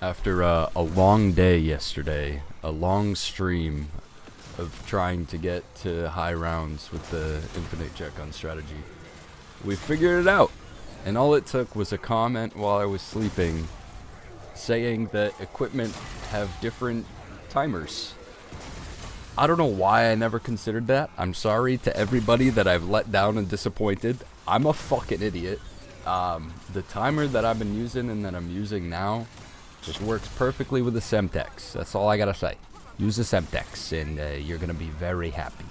After a long day yesterday, a long stream of trying to get to high rounds with the infinite jet gun strategy, we figured it out. And all it took was a comment while I was sleeping saying that equipment have different timers. I don't know why I never considered that. I'm sorry to everybody that I've let down and disappointed. I'm a fucking idiot. The timer that I've been using and that I'm using now just works perfectly with the Semtex. That's all I gotta say. Use the Semtex and you're gonna be very happy.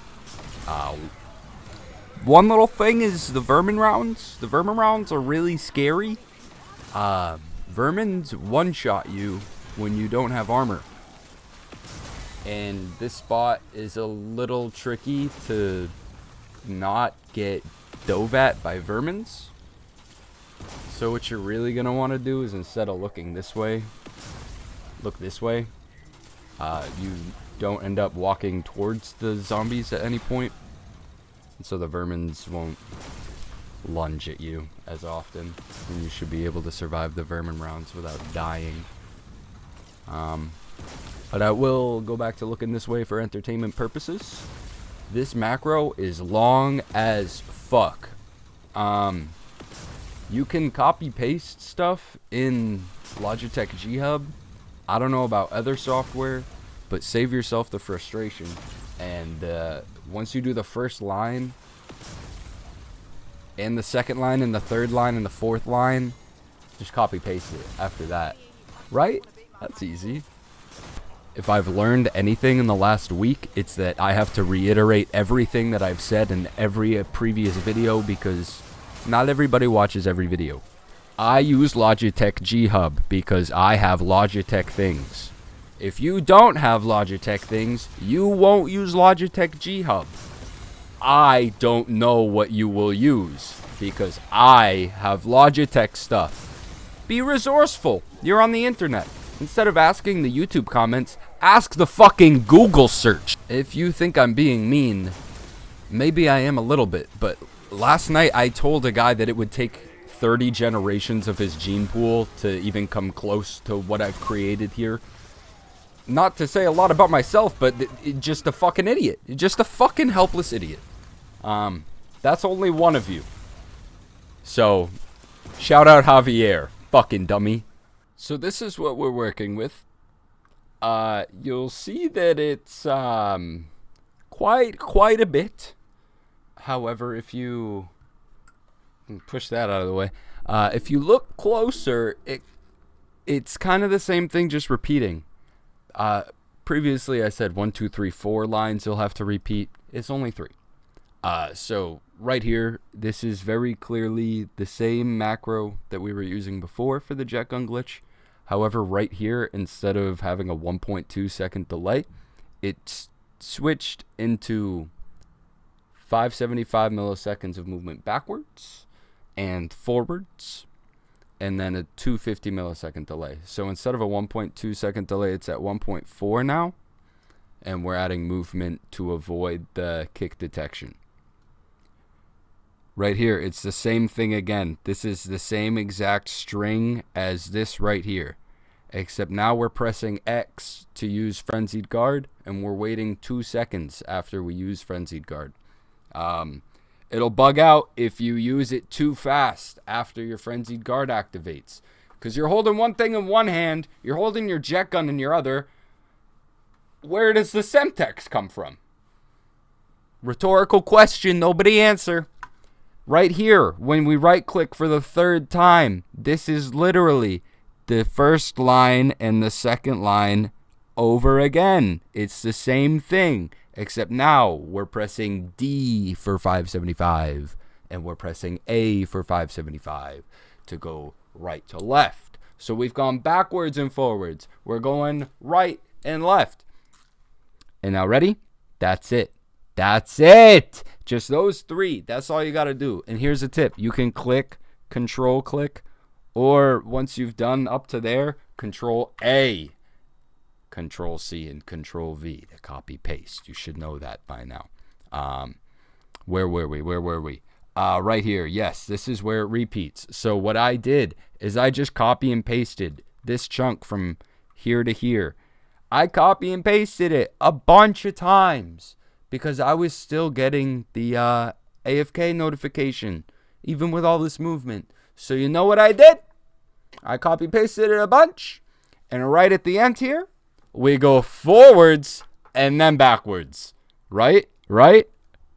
One little thing is the Vermin rounds. The Vermin rounds are really scary. Vermins one-shot you when you don't have armor. And this spot is a little tricky to not get dove at by Vermins. So what you're really going to want to do is, instead of looking this way, look this way. You don't end up walking towards the zombies at any point. And so the Vermins won't lunge at you as often. And you should be able to survive the Vermin rounds without dying. But I will go back to looking this way for entertainment purposes. This macro is long as fuck. You can copy paste stuff in Logitech G Hub. I don't know about other software, but save yourself the frustration. And once you do the first line, and the second line, and the third line, and the fourth line, just copy paste it after that. Right? That's easy. If I've learned anything in the last week, it's that I have to reiterate everything that I've said in every previous video, because not everybody watches every video. I use Logitech G Hub because I have Logitech things. If you don't have Logitech things, you won't use Logitech G Hub. I don't know what you will use because I have Logitech stuff. Be resourceful. You're on the internet. Instead of asking the YouTube comments, ask the fucking Google search. If you think I'm being mean, maybe I am a little bit, but last night I told a guy that it would take 30 generations of his gene pool to even come close to what I've created here. Not to say a lot about myself, but just a fucking idiot. Just a fucking helpless idiot. That's only one of you. So, shout out Javier, fucking dummy. So this is what we're working with. You'll see that it's quite a bit. However, if you push that out of the way, if you look closer, it's kind of the same thing, just repeating. Previously I said 1, 2, 3, 4 lines you'll have to repeat. It's only 3. So right here, this is very clearly the same macro that we were using before for the jet gun glitch. However, right here, instead of having a 1.2 second delay, it's switched into 575 milliseconds of movement backwards and forwards, and then a 250 millisecond delay. So instead of a 1.2 second delay, it's at 1.4 now, and we're adding movement to avoid the kick detection. Right here, it's the same thing again. This is the same exact string as this right here, except now we're pressing X to use Frenzied Guard, and we're waiting 2 seconds after we use Frenzied Guard. It'll bug out if you use it too fast after your Frenzied Guard activates, because you're holding one thing in one hand, you're holding your jet gun in your other. Where does the Semtex come from? Rhetorical question, nobody answer. Right here, when we right click for the third time, this is literally the first line and the second line over again. It's the same thing, except now we're pressing D for 575 and we're pressing A for 575 to go right to left. So we've gone backwards and forwards. We're going right and left. And now ready? That's it. That's it. Just those 3. That's all you got to do. And here's a tip. You can click, control click, or once you've done up to there, control A, control C, and control V to copy paste. You should know that by now. Where were we? Right here. Yes, this is where it repeats. So what I did is I just copy and pasted this chunk from here to here. I copy and pasted it a bunch of times because I was still getting the AFK notification, even with all this movement. So you know what I did? I copy pasted it a bunch, and right at the end here, we go forwards and then backwards. Right?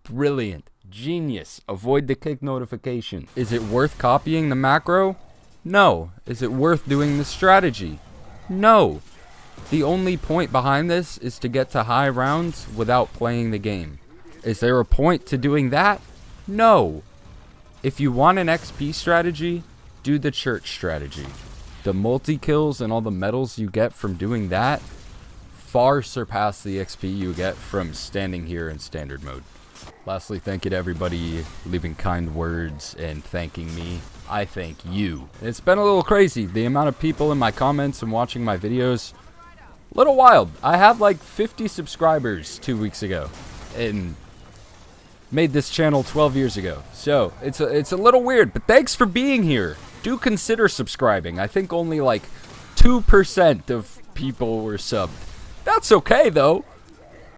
Brilliant. Genius. Avoid the kick notification. Is it worth copying the macro? No. Is it worth doing the strategy? No. The only point behind this is to get to high rounds without playing the game. Is there a point to doing that? No. If you want an XP strategy, do the church strategy. The multi-kills and all the medals you get from doing that far surpass the XP you get from standing here in standard mode. Lastly, thank you to everybody leaving kind words and thanking me. I thank you. It's been a little crazy, the amount of people in my comments and watching my videos. A little wild. I had like 50 subscribers 2 weeks ago and made this channel 12 years ago. So it's a little weird, but thanks for being here. Do consider subscribing. I think only like 2% of people were subbed. That's okay though.